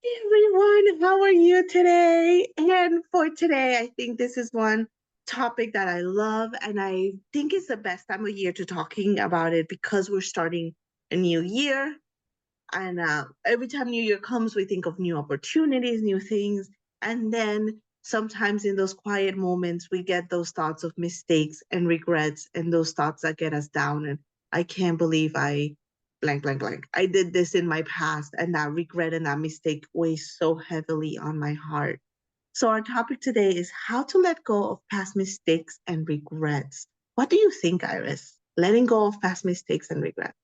Everyone, how are you today? And for today, I think this is one topic that I love, and I think it's the best time of year to talking about it because we're starting a new year. And every time New Year comes, we think of new opportunities, new things. And then sometimes in those quiet moments, we get those thoughts of mistakes and regrets and those thoughts that get us down. And I can't believe I blank, blank, blank. I did this in my past, and that regret and that mistake weighs so heavily on my heart. So, our topic today is how to let go of past mistakes and regrets. What do you think, Iris? Letting go of past mistakes and regrets.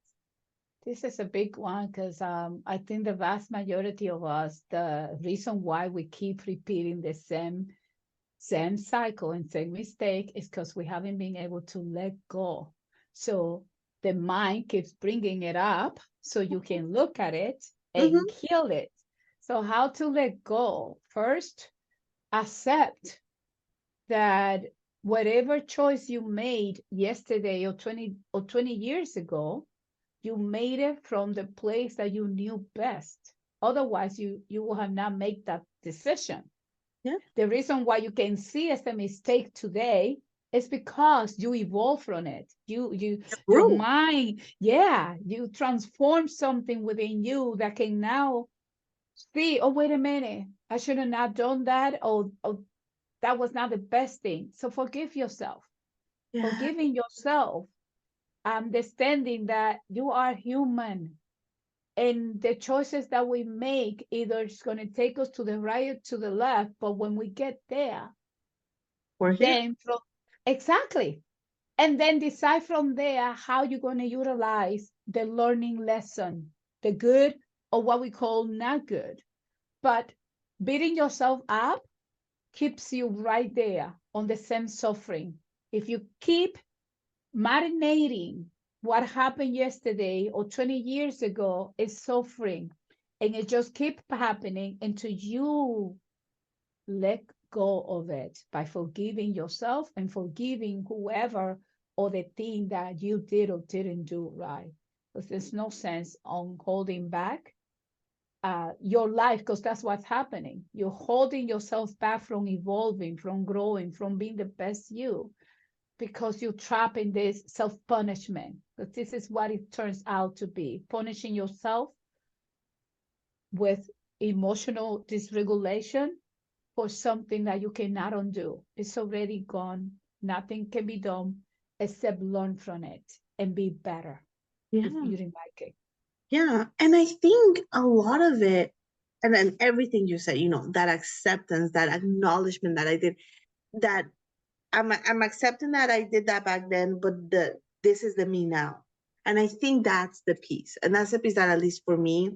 This is a big one because I think the vast majority of us, the reason why we keep repeating the same cycle and same mistake is because we haven't been able to let go. So the mind keeps bringing it up so you can look at it Mm-hmm. and heal it. So how to let go? First, accept that whatever choice you made yesterday or 20 years ago, you made it from the place that you knew best. Otherwise, you will have not made that decision. Yeah. The reason why you can see as a mistake today is because you evolve from it. Your Grew. mind, yeah, you transform something within you that can now see, oh, wait a minute, I should have not done that, or that was not the best thing. So forgive yourself. Yeah. Forgiving yourself, understanding that you are human, and the choices that we make either it's going to take us to the right or to the left, but when we get there, We're here. then from exactly, and then decide from there how you're going to utilize the learning lesson, the good or what we call not good. But beating yourself up keeps you right there on the same suffering. If you keep marinating what happened yesterday or 20 years ago, is suffering, and it just keep happening until you let go of it by forgiving yourself and forgiving whoever or the thing that you did or didn't do right. Because there's no sense on holding back your life, because that's what's happening. You're holding yourself back from evolving, from growing, from being the best you, because you trap in this self-punishment. Because this is what it turns out to be, punishing yourself with emotional dysregulation for something that you cannot undo. It's already gone. Nothing can be done except learn from it and be better if Yeah. you didn't like it. Yeah. And I think a lot of it, and then everything you said, that acceptance, that acknowledgement that I did, that I'm accepting that I did that back then, but this is the me now. And I think that's the piece. And that's the piece that, at least for me,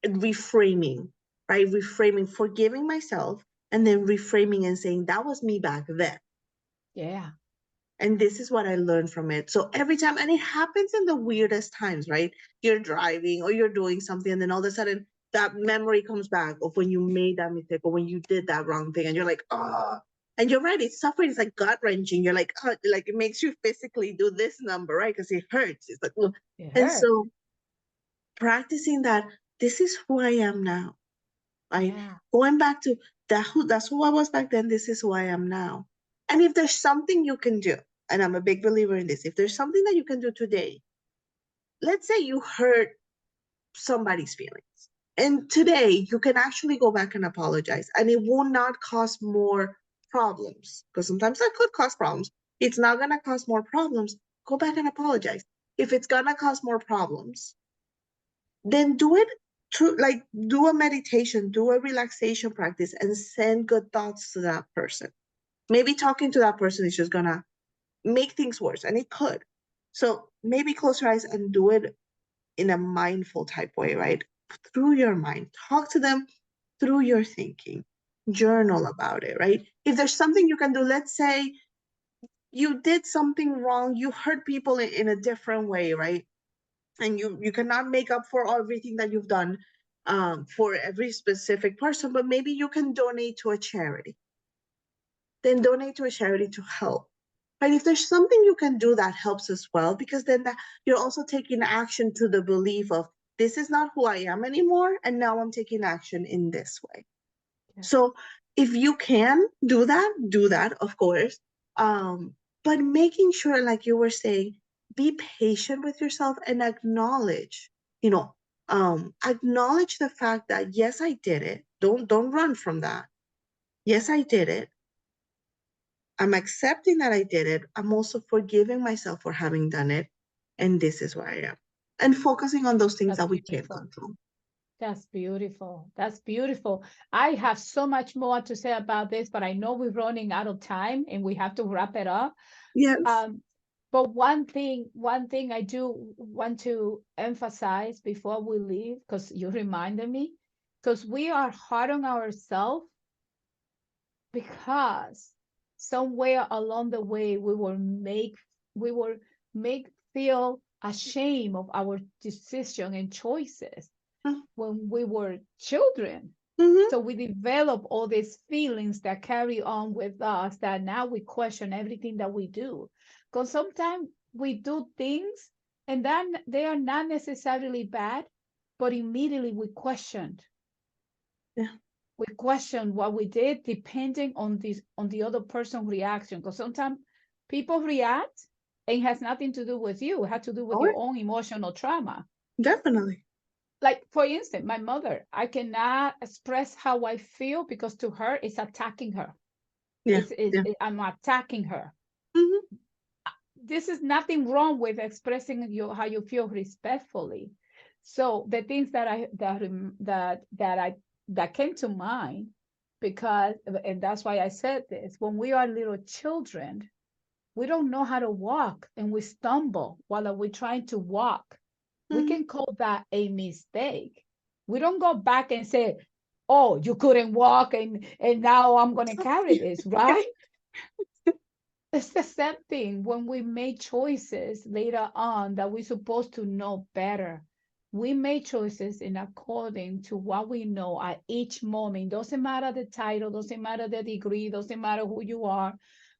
reframing, right? Reframing, forgiving myself, and then reframing and saying, that was me back then. Yeah. And this is what I learned from it. So every time, and it happens in the weirdest times, right? You're driving or you're doing something, and then all of a sudden that memory comes back of when you made that mistake or when you did that wrong thing, and you're like, oh. And you're right, it's suffering, it's like gut wrenching. You're like, oh, like it makes you physically do this number, right? Because it hurts. It's like, ugh. It And hurt. so practicing that, this is who I am now, right? Yeah. Going back to that's who I was back then, this is who I am now. And if there's something you can do, and I'm a big believer in this, if there's something that you can do today, let's say you hurt somebody's feelings. And today you can actually go back and apologize, and it will not cause more problems, because sometimes that could cause problems. It's not going to cause more problems. Go back and apologize. If it's going to cause more problems, then do it through, like, do a meditation, do a relaxation practice, and send good thoughts to that person. Maybe talking to that person is just gonna make things worse, and it could. So maybe close your eyes and do it in a mindful type way, right? Through your mind, talk to them through your thinking, journal about it, right? If there's something you can do, let's say you did something wrong, you hurt people in a different way, right? And you cannot make up for everything that you've done, for every specific person, but maybe you can donate to a charity. Then donate to a charity to help. But if there's something you can do that helps as well, because then you're also taking action to the belief of, this is not who I am anymore, and now I'm taking action in this way. Yeah. So if you can do that, of course. But making sure, like you were saying, be patient with yourself and acknowledge, acknowledge the fact that yes, I did it. Don't run from that. Yes, I did it. I'm accepting that I did it. I'm also forgiving myself for having done it. And this is where I am. And focusing on those things That's that we can't beautiful. control. That's beautiful. That's beautiful. I have so much more to say about this, but I know we're running out of time and we have to wrap it up. Yes. But one thing I do want to emphasize before we leave, because you reminded me, because we are hard on ourselves because somewhere along the way we will make feel ashamed of our decision and choices Mhm. when we were children. Mhm. So we develop all these feelings that carry on with us that now we question everything that we do. Because sometimes we do things and then they are not necessarily bad, but immediately we questioned. Yeah. We question what we did depending on the other person's reaction. Because sometimes people react and it has nothing to do with you. It has to do with Oh, your own emotional trauma. definitely. Like, for instance, my mother, I cannot express how I feel because to her it's attacking her. Yeah. Yeah. I'm attacking her. Mhm. This is nothing wrong with expressing how you feel respectfully. So the things that came to mind, because, and that's why I said this, when we are little children, we don't know how to walk and we stumble while we're trying to walk. We Mhm. can call that a mistake. We don't go back and say, oh, you couldn't walk and now I'm going to carry this, right? It's the same thing when we make choices later on that we're supposed to know better. We make choices in according to what we know at each moment. Doesn't matter the title, doesn't matter the degree, doesn't matter who you are.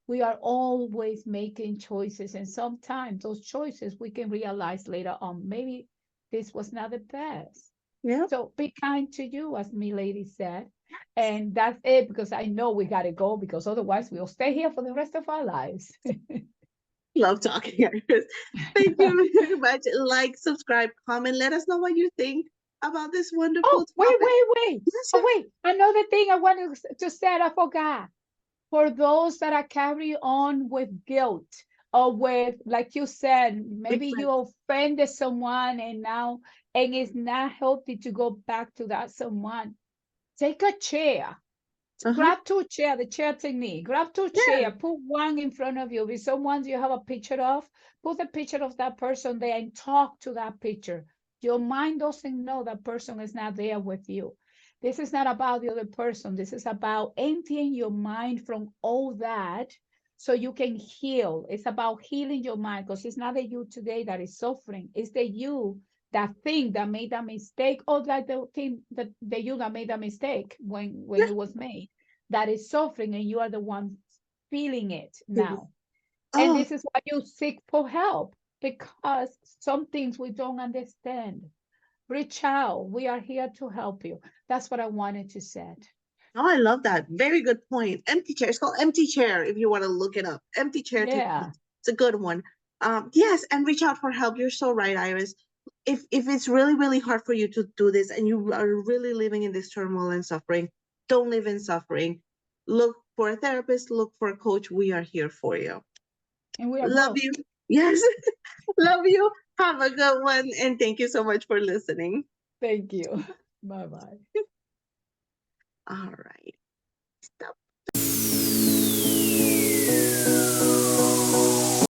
We are always making choices. And sometimes those choices we can realize later on, maybe this was not the best. Yeah. So be kind to you, as Milady said. And that's it, because I know we got to go, because otherwise we'll stay here for the rest of our lives. Love talking, Iris. Thank you very much. Like, subscribe, comment. Let us know what you think about this wonderful Oh, topic. wait. Yes, Oh, wait. Another thing I wanted to say, I forgot. For those that are carry on with guilt, or with, like you said, maybe regret. you offended someone and it's not healthy to go back to that someone. Take a chair. Uh-huh. Grab two chairs, the chair technique. Grab two Yeah. chairs, put one in front of you. If someone you have a picture of, put the picture of that person there and talk to that picture. Your mind doesn't know that person is not there with you. This is not about the other person. This is about emptying your mind from all that so you can heal. It's about healing your mind, because it's not the you today that is suffering. It's the you, that thing that made that mistake, or like the thing that the you that made that mistake when Yeah. it was made, that is suffering, and you are the one feeling it now. And Oh, this is why you seek for help, because some things we don't understand. Reach out. We are here to help you. That's what I wanted to say. oh, I love that. Very good point. Empty chair. It's called empty chair if you want to look it up. Empty chair Yeah. technique. It's a good one. Yes, and reach out for help. You're so right, Iris. If it's really, really hard for you to do this and you are really living in this turmoil and suffering, don't live in suffering. Look for a therapist, look for a coach. We are here for you. And we are Love both. you. Yes. Love you. Have a good one. And thank you so much for listening. Thank you. Bye-bye. All right.